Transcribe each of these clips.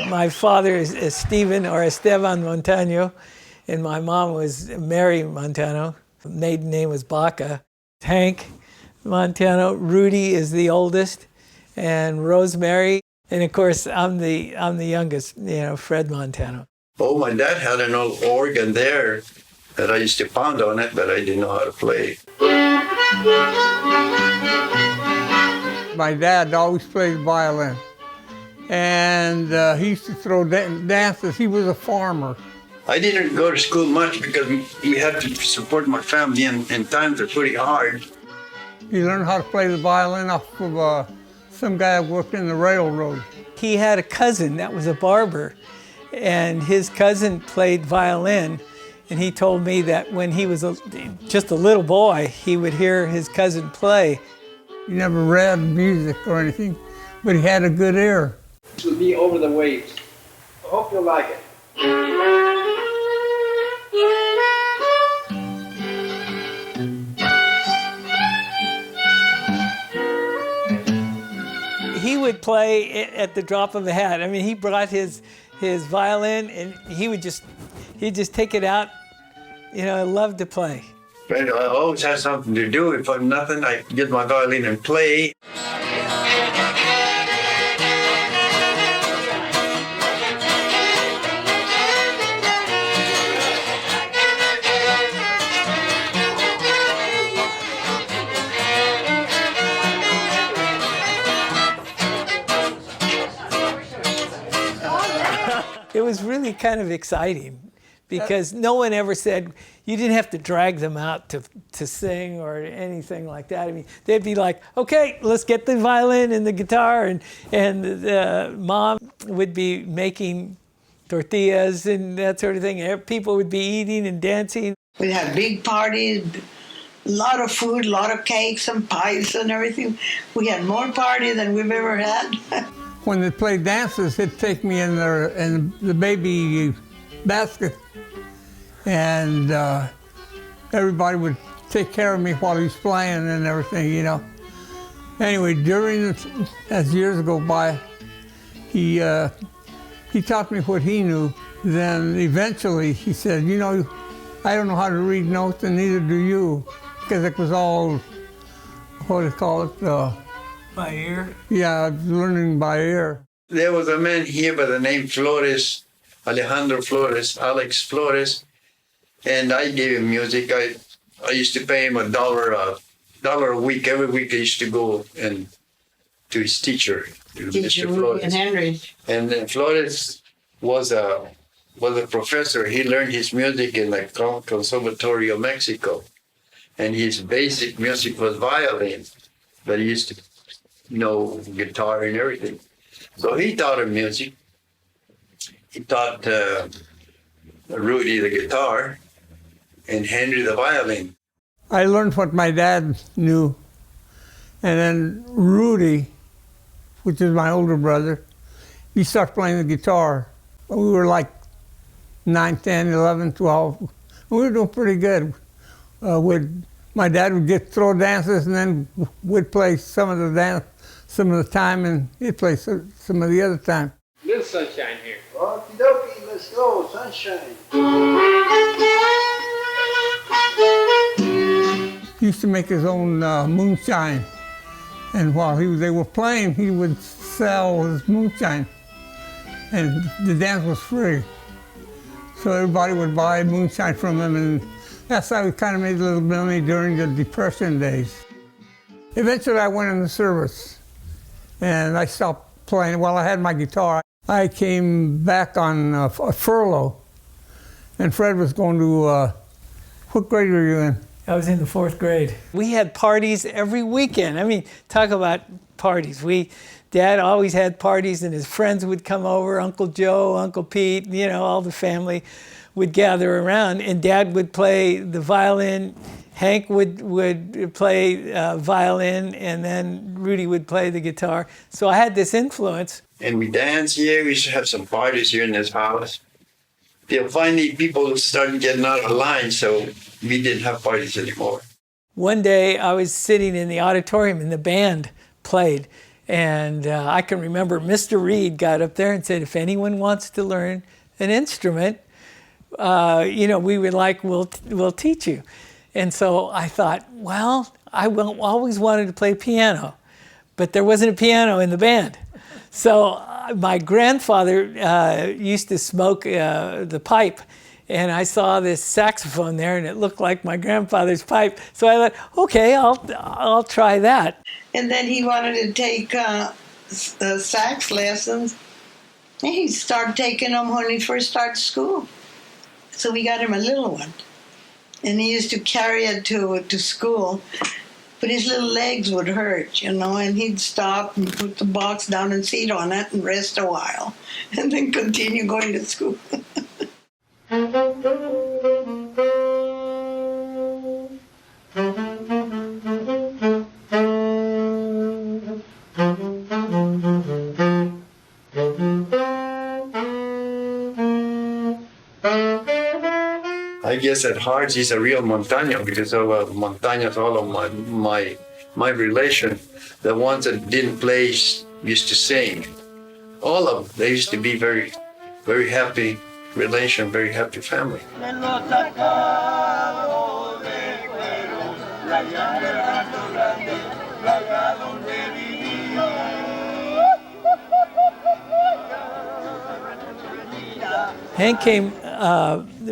My father is Stephen or Esteban Montano, and my mom was Mary Montano. Maiden name was Baca. Hank Montano. Rudy is the oldest, and Rosemary. And of course, I'm the youngest. Fred Montano. Oh, my dad had an old organ there that I used to pound on it, but I didn't know how to play. My dad always played violin, and he used to throw dances. He was a farmer. I didn't go to school much because we had to support my family, and times are pretty hard. He learned how to play the violin off of some guy that worked in the railroad. He had a cousin that was a barber, and his cousin played violin. And he told me that when he was just a little boy, he would hear his cousin play. He never read music or anything, but he had a good ear. To be over the waves. I hope you'll like it. He would play at the drop of a hat. I mean, he brought his violin, and he'd just take it out. I loved to play. But I always had something to do. If I'm nothing, I get my violin and play. It was really kind of exciting because no one ever said, you didn't have to drag them out to sing or anything like that. I mean, they'd be like, okay, let's get the violin and the guitar, and mom would be making tortillas and that sort of thing. People would be eating and dancing. We had big parties, a lot of food, a lot of cakes and pies and everything. We had more parties than we've ever had. When they played dances, he'd take me in there in the baby basket, and everybody would take care of me while he was playing and everything, Anyway, as years go by, he taught me what he knew. Then eventually he said, I don't know how to read notes, and neither do you, because it was all, what do you call it? By ear? Yeah, learning by ear. There was a man here by the name Flores, Alejandro Flores, Alex Flores, and I gave him music. I used to pay him $1 a week. Every week I used to go to his teacher, Mr. Flores. And Henry. And then Flores was a professor. He learned his music in the Conservatorio of Mexico, and his basic music was violin, but he used to know guitar and everything. So he taught him music. He taught Rudy the guitar and Henry the violin. I learned what my dad knew, and then Rudy, which is my older brother, he started playing the guitar. We were like 9, 10, 11, 12. We were doing pretty good. My dad would throw dances, and then we'd play some of the time, and he'd play some of the other time. Little sunshine here. Okie dokie, let's go, sunshine. He used to make his own moonshine, and while they were playing, he would sell his moonshine, and the dance was free. So everybody would buy moonshine from him, and that's how we kind of made a little money during the Depression days. Eventually, I went in the service, and I stopped playing. While I had my guitar, I came back on a furlough, and Fred was going to, what grade were you in? I was in the 4th grade. We had parties every weekend. I mean, talk about parties. Dad always had parties, and his friends would come over, Uncle Joe, Uncle Pete, all the family would gather around, and Dad would play the violin. Hank would play violin, and then Rudy would play the guitar. So I had this influence. And we danced here. We used to have some parties here in this house. Till finally people started getting out of line, so we didn't have parties anymore. One day I was sitting in the auditorium, and the band played. And I can remember Mr. Reed got up there and said, if anyone wants to learn an instrument, we'll teach you. And so I thought, well, always wanted to play piano, but there wasn't a piano in the band. So my grandfather used to smoke the pipe, and I saw this saxophone there, and it looked like my grandfather's pipe. So I thought, okay, I'll try that. And then he wanted to take sax lessons. And he started taking them when he first started school. So we got him a little one. And he used to carry it to school. But his little legs would hurt, and he'd stop and put the box down and sit on it and rest a while. And then continue going to school. I guess at heart he's a real Montano, because of Montanos, all of my relation, the ones that didn't play used to sing. All of them, they used to be very, very happy relation, very happy family. Hank came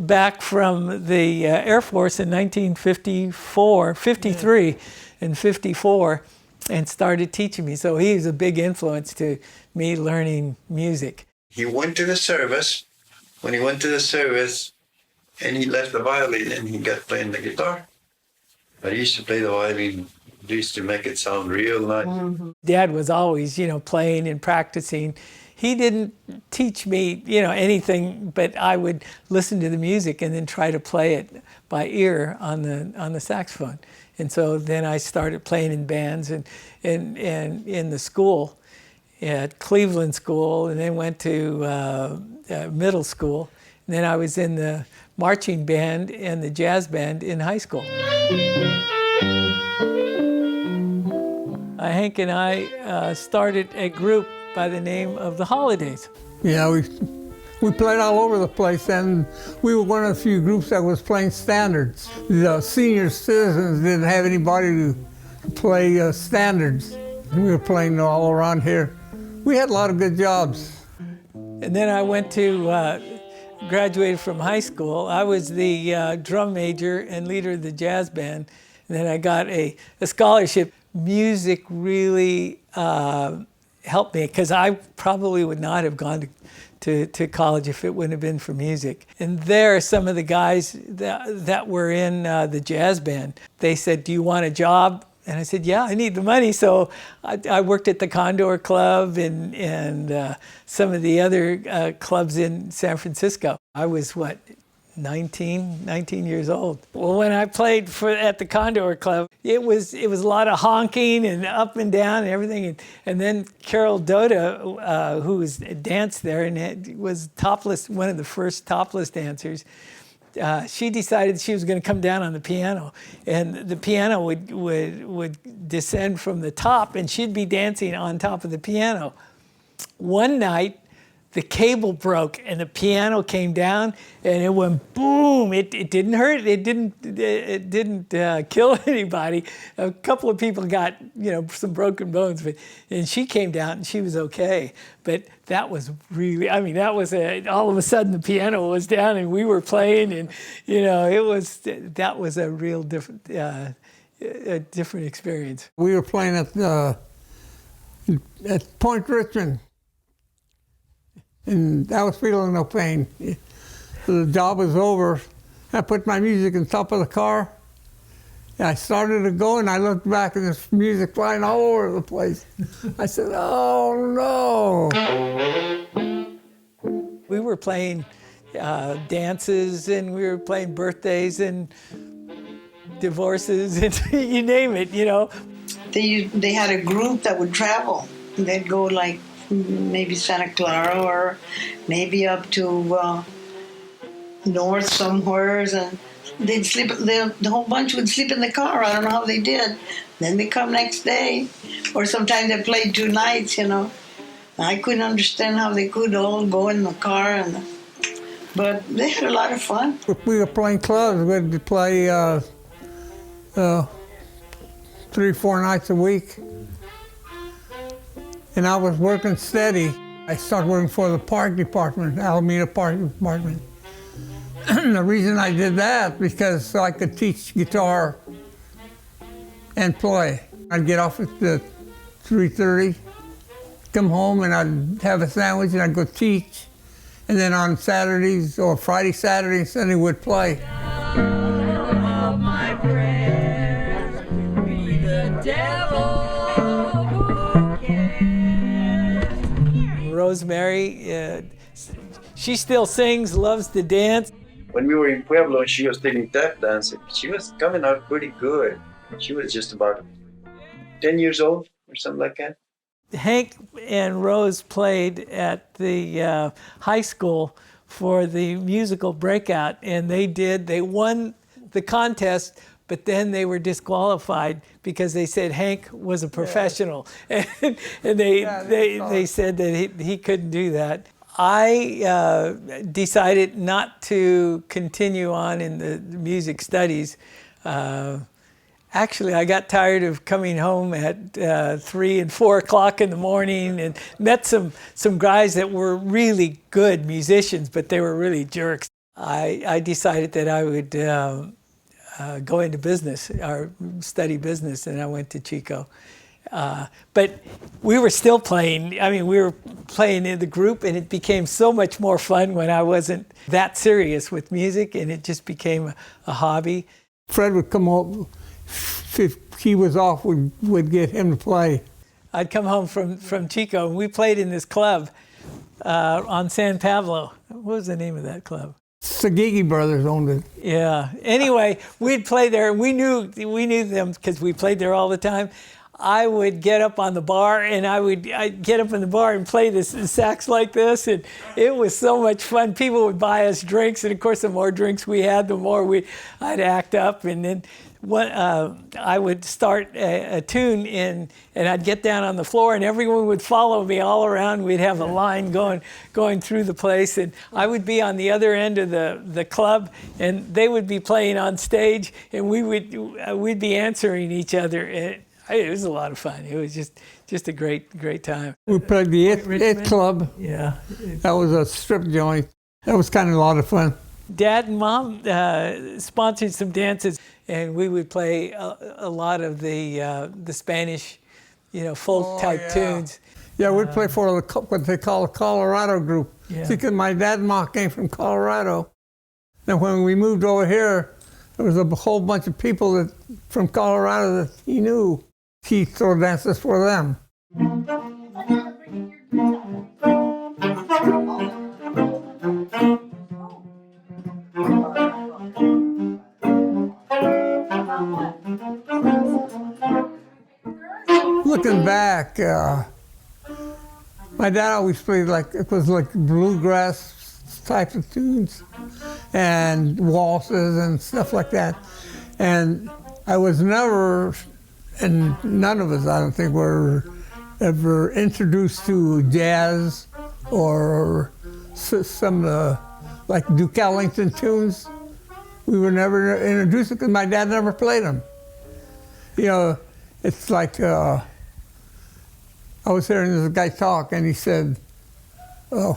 back from the Air Force in 1953 and 54, and started teaching me. So he was a big influence to me learning music. He went to the service. When he went to the service, and he left the violin, and he got playing the guitar. But he used to play the violin. He used to make it sound real nice. Mm-hmm. Dad was always, playing and practicing. He didn't teach me, anything, but I would listen to the music and then try to play it by ear on the saxophone. And so then I started playing in bands and in the school, at Cleveland School, and then went to middle school. And then I was in the marching band and the jazz band in high school. Hank and I started a group by the name of the Holidays. Yeah, we played all over the place, and we were one of the few groups that was playing standards. The senior citizens didn't have anybody to play standards. We were playing all around here. We had a lot of good jobs. And then I went to, graduated from high school. I was the drum major and leader of the jazz band. And then I got a scholarship. Music really helped me, because I probably would not have gone to college if it wouldn't have been for music. And there, some of the guys that were in the jazz band, they said, "Do you want a job?" And I said, "Yeah, I need the money." So I worked at the Condor Club and some of the other clubs in San Francisco. I was, 19 years old. Well, when I played at the Condor Club, it was a lot of honking and up and down and everything. And then Carol Doda, who was danced there and was topless, one of the first topless dancers, she decided she was going to come down on the piano, and the piano would descend from the top, and she'd be dancing on top of the piano. One night, the cable broke and the piano came down and it went boom. It didn't hurt. It didn't kill anybody. A couple of people got some broken bones, and she came down and she was okay. But that was really, that was all of a sudden the piano was down and we were playing, and that was a real different experience. We were playing at Point Richmond. And I was feeling no pain. The job was over. I put my music on top of the car. I started to go, and I looked back, and there's music flying all over the place. I said, "Oh, no." We were playing dances, and we were playing birthdays and divorces, and you name it, They had a group that would travel. They'd go maybe Santa Clara or maybe up to north somewhere, and they'd sleep. The whole bunch would sleep in the car. I don't know how they did. Then they come next day, or sometimes they played 2 nights. I couldn't understand how they could all go in the car, but they had a lot of fun. If we were playing clubs, we'd play 3-4 nights a week. And I was working steady. I started working for the park department, Alameda Park Department. The reason I did that, because so I could teach guitar and play. I'd get off at 3:30, come home, and I'd have a sandwich, and I'd go teach. And then on Saturdays, or Friday, Saturday, and Sunday, we'd play. Rosemary, she still sings, loves to dance. When we were in Pueblo and she was taking tap dancing, she was coming out pretty good. She was just about 10 years old or something like that. Hank and Rose played at the high school for the musical breakout, and they won the contest, but then they were disqualified because they said Hank was a professional, and they said that he couldn't do that. I decided not to continue on in the music studies. Actually, I got tired of coming home at 3 and 4 o'clock in the morning, and met some guys that were really good musicians, but they were really jerks. I decided that I would go into business or study business, and I went to Chico. But we were still playing. I mean, we were playing in the group, and it became so much more fun when I wasn't that serious with music, and it just became a hobby. Fred would come home. If he was off, we'd get him to play. I'd come home from Chico, and we played in this club on San Pablo. What was the name of that club? Sagigi Brothers owned it. Yeah. Anyway, we'd play there. We knew them because we played there all the time. I would get up on the bar, and I'd get up in the bar and play this sax like this, and it was so much fun. People would buy us drinks, and of course, the more drinks we had, the more I'd act up, and then I would start a tune and I'd get down on the floor, and everyone would follow me all around. We'd have a line going through the place, and I would be on the other end of the club, and they would be playing on stage, and we'd be answering each other. It was a lot of fun. It was just a great time. We played the It Club. Yeah. That was a strip joint. That was kind of a lot of fun. Dad and Mom sponsored some dances, and we would play a lot of the Spanish, folk type tunes. Yeah, we'd play for what they call a Colorado group. Yeah. See, 'cause my dad and Mom came from Colorado. And when we moved over here, there was a whole bunch of people from Colorado that he knew. He throw dances for them. Looking back, my dad always played like bluegrass types of tunes and waltzes and stuff like that. And I was never, and none of us, I don't think, were ever introduced to jazz or some like Duke Ellington tunes. We were never introduced because my dad never played them. It's like I was hearing this guy talk, and he said,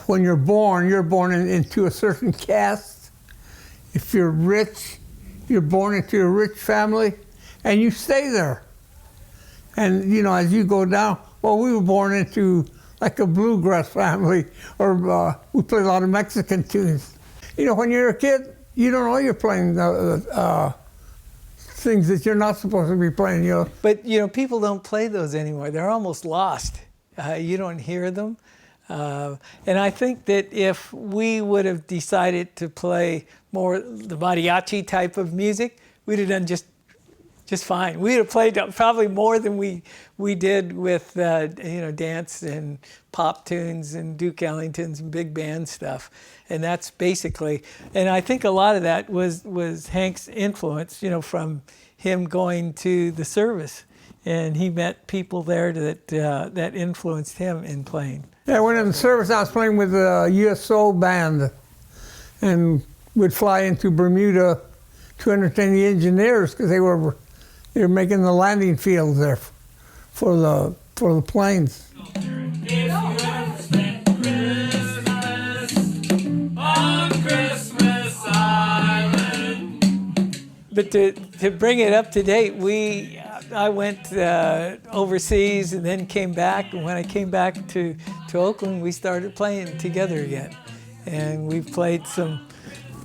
when you're born into a certain caste. If you're rich, you're born into a rich family, and you stay there. And, as you go down, well, we were born into like a bluegrass family, or we played a lot of Mexican tunes. When you're a kid, you don't know you're playing things that you're not supposed to be playing. But, people don't play those anymore. They're almost lost. You don't hear them. And I think that if we would have decided to play more the mariachi type of music, we'd have done just just fine. We'd have played probably more than we did with dance and pop tunes and Duke Ellingtons and big band stuff. And that's basically, and I think a lot of that was Hank's influence, from him going to the service, and he met people there that influenced him in playing. Yeah, when in the service, I was playing with the U.S. Soul Band, and we'd fly into Bermuda to entertain the engineers because they were making the landing fields there for the planes. But to bring it up to date, I went overseas and then came back. And when I came back to Oakland, we started playing together again. And we've played some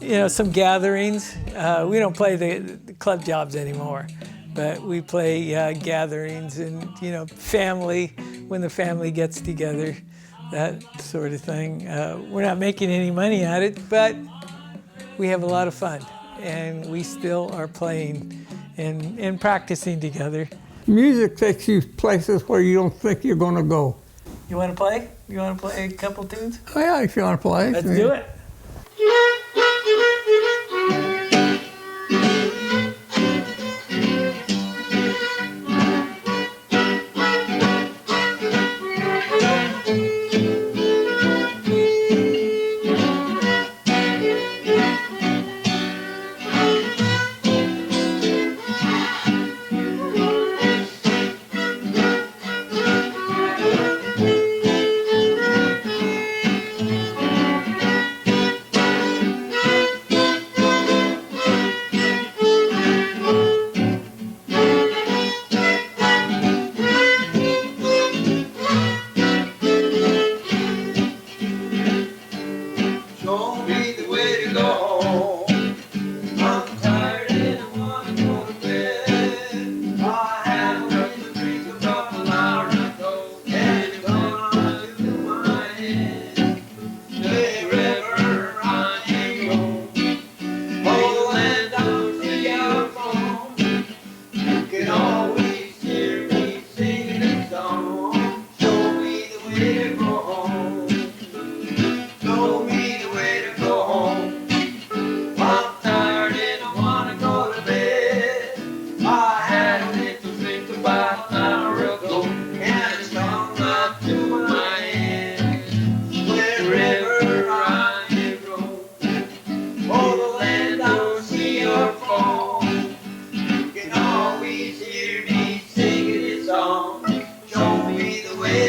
gatherings. We don't play the club jobs anymore, but we play gatherings and, family, when the family gets together, that sort of thing. We're not making any money at it, but we have a lot of fun. And we still are playing and practicing together. Music takes you places where you don't think you're going to go. You want to play? You want to play a couple tunes? Oh, yeah, if you want to play. Let's do it. Show me the way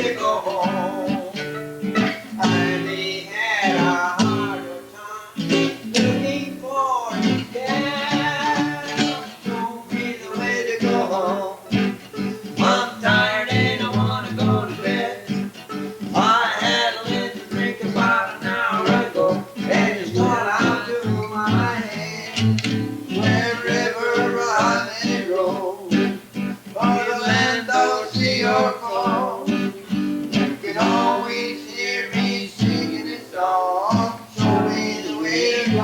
to go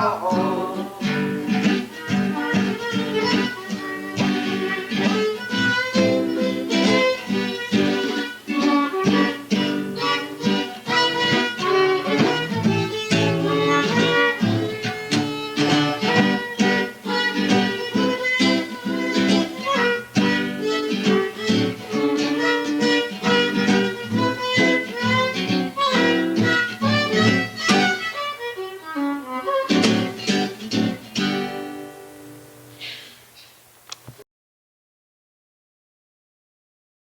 home.